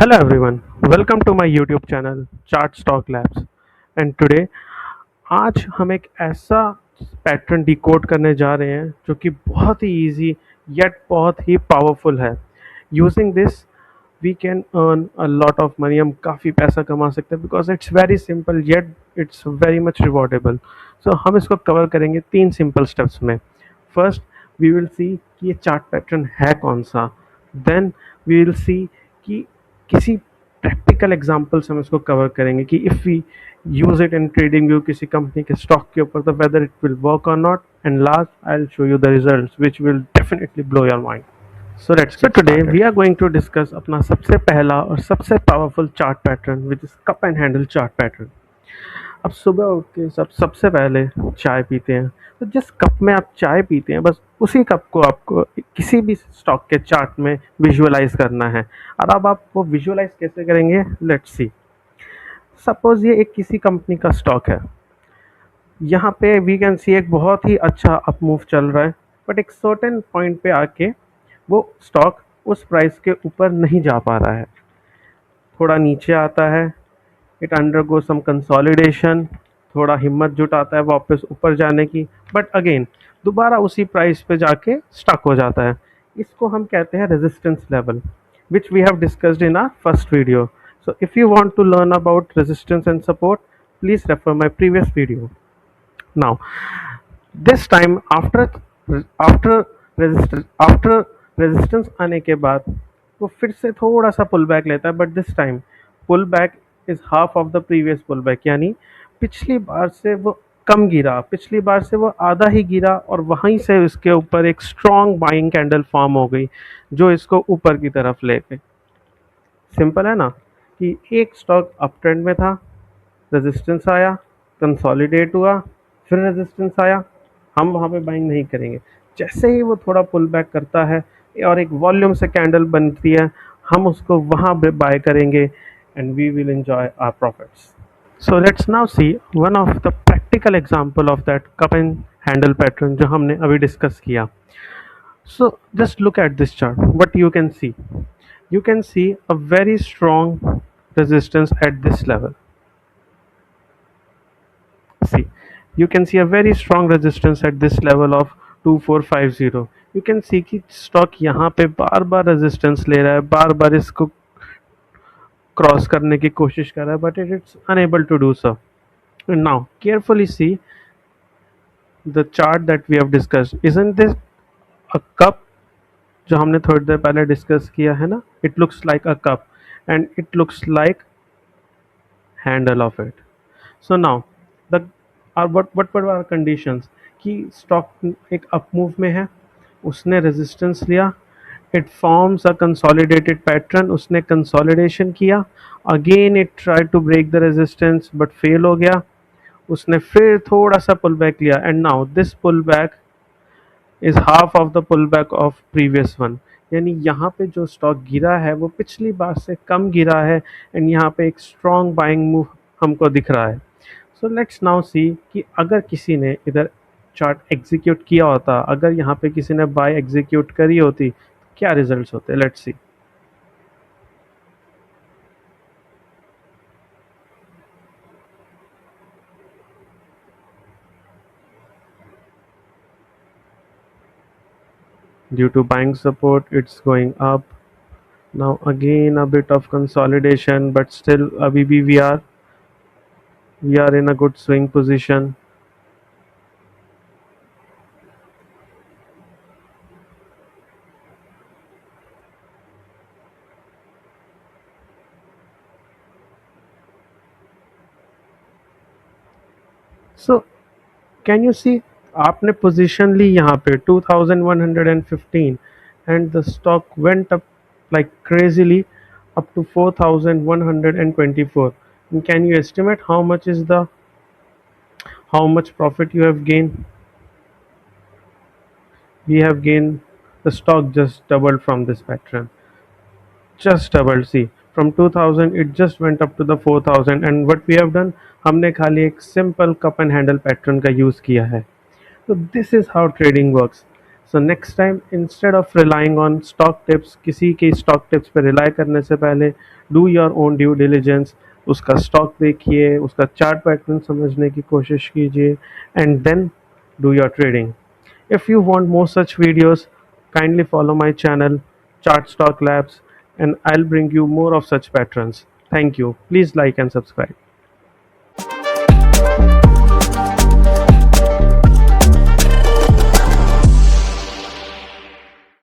Hello everyone, welcome to my YouTube channel Chart Stock Labs and today आज हम एक ऐसा पैटर्न डिकोड करने जा रहे हैं जो कि बहुत ही इजी yet बहुत ही पावरफुल है. Using this we can earn a lot of money. हम काफ़ी पैसा कमा सकते हैं because it's very simple yet it's very much rewardable. So हम इसको कवर करेंगे 3 सिंपल स्टेप्स में. फर्स्ट वी विल सी कि ये चार्ट पैटर्न है कौन सा. देन वी विल सी कि किसी प्रैक्टिकल एग्जांपल्स हम इसको कवर करेंगे कि if we use it in trading view किसी कंपनी के स्टॉक के ऊपर तो वेदर इट विल वर्क और not. And last I will show you the results which will definitely blow your mind. So today we are going to discuss अपना सबसे पहला और सबसे powerful chart pattern which is cup and handle chart pattern. अब सुबह उठ के सबसे पहले चाय पीते हैं. तो जिस कप में आप चाय पीते हैं बस उसी कप को आपको किसी भी स्टॉक के चार्ट में विजुअलाइज करना है. और अब आप वो विजुअलाइज कैसे करेंगे, लेट्स सी. सपोज ये एक किसी कंपनी का स्टॉक है. यहाँ पे वी कैन सी एक बहुत ही अच्छा अप मूव चल रहा है, बट एक सर्टेन पॉइंट पे आके वो स्टॉक उस प्राइस के ऊपर नहीं जा पा रहा है, थोड़ा नीचे आता है. इट अंडरगो सम कंसोलिडेशन, थोड़ा हिम्मत जुटाता है वापस ऊपर जाने की, बट अगेन दोबारा उसी प्राइस पे जाके स्टक हो जाता है. इसको हम कहते हैं resistance level, which we have discussed in our first video. So if you want to learn about resistance and support, please refer my previous video. Now this time after after resistance आने के बाद वो फिर से थोड़ा सा pull back लेता है, but this time pull back is half of the previous pull back. यानी पिछली बार से वो कम गिरा, पिछली बार से वो आधा ही गिरा और वहीं से इसके ऊपर एक स्ट्रॉन्ग बाइंग कैंडल फॉर्म हो गई जो इसको ऊपर की तरफ ले गई. सिंपल है ना कि एक स्टॉक अप ट्रेंड में था, रेजिस्टेंस आया, कंसोलिडेट हुआ, फिर रेजिस्टेंस आया. हम वहाँ पे बाइंग नहीं करेंगे. जैसे ही वो थोड़ा पुल बैक करता है और एक वॉल्यूम से कैंडल बनती है, हम उसको वहाँ पे बाय करेंगे and we will enjoy our profits. So let's now see one of the practical example of that cup and handle pattern जो हमने अभी डिस्कस किया. So just look at this chart. What you can see a very strong resistance at this level. See, you can see a very strong resistance at this level of 2450. You can see कि stock यहाँ पे बार बार resistance ले रहा है, बार बार इसको cross करने की कोशिश कर रहा है, but it's unable to do so. Now carefully see the chart that we have discussed. Isn't this a cup जो हमने थोड़ी देर पहले डिस्कस किया है ना? It looks like a cup and it looks like handle of it. So now the what were our conditions कि stock एक अप मूव में है, उसने रेजिस्टेंस लिया, it forms a consolidated pattern, उसने कंसोलिडेशन किया, again it try to break the resistance but fail हो गया, उसने फिर थोड़ा सा पुल बैक लिया and now this pull back is half of the pull back of previous one. यानी यहाँ पे जो स्टॉक गिरा है वो पिछली बार से कम गिरा है एंड यहाँ पे एक स्ट्रॉन्ग बाइंग मूव हमको दिख रहा है. सो लेट्स नाउ सी कि अगर किसी ने इधर चार्ट एग्जीक्यूट किया होता, अगर यहाँ पे किसी ने बाय एग्जीक्यूट करी होती, क्या रिजल्ट्स होते. Let's see. Due to buying support, it's going up. Now again a bit of consolidation, but still abhi bhi we are in a good swing position. So can you see, आपने position ली यहाँ पे 2115 and the stock went up like crazily up to 4124. And can you estimate how much profit you have gained? We have gained, the stock just doubled from this pattern, just doubled. See, from 2000 it just went up to the 4000 and what we have done, हमने खाली एक simple cup and handle pattern का use किया है. So this is how trading works. So next time instead of relying on stock tips, किसी के stock tips पे rely करने से पहले do your own due diligence, उसका स्टॉक देखिए, उसका चार्ट पैटर्न समझने की कोशिश कीजिए, and then do your trading. If you want more such videos, kindly follow my channel, Chart Stock Labs, and I'll bring you more of such patterns. Thank you. Please like and subscribe.